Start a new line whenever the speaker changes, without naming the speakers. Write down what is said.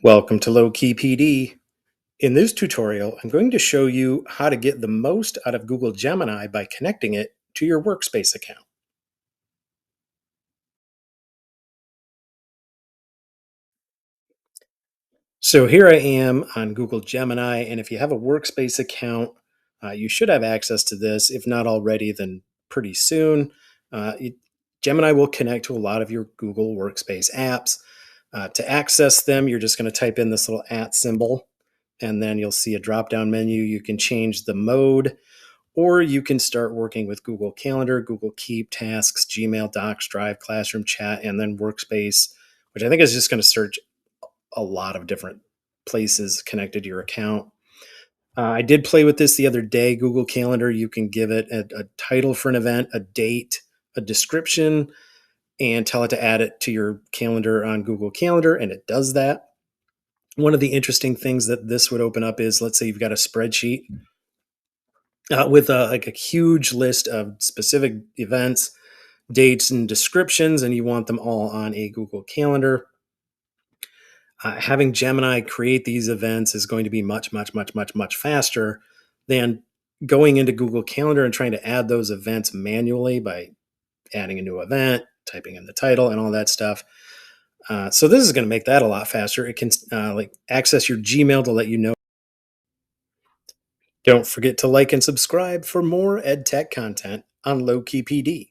Welcome to Low Key PD. In this tutorial, I'm going to show you how to get the most out of Google Gemini by connecting it to your Workspace account. So here I am on Google Gemini, and if you have a Workspace account, you should have access to this. If not already, then pretty soon. Uh, it- Gemini will connect to a lot of your Google Workspace apps. To access them, you're just going to type in this little @ symbol, and then you'll see a drop down menu. You can change the mode, or you can start working with Google Calendar, Google Keep, Tasks, Gmail, Docs, Drive, Classroom, Chat, and then Workspace, which I think is just going to search a lot of different places connected to your account. I did play with this the other day. Google Calendar, you can give it a title for an event, a date, a description, and tell it to add it to your calendar on Google Calendar, and it does that. One of the interesting things that this would open up is, let's say you've got a spreadsheet with like a huge list of specific events, dates, and descriptions, and you want them all on a Google Calendar. Having Gemini create these events is going to be much, much, much, much, much faster than going into Google Calendar and trying to add those events manually by adding a new event, typing in the title, and all that stuff. So this is going to make that a lot faster. It can like access your Gmail to let you know. Don't forget to like and subscribe for more ed tech content on Low Key PD.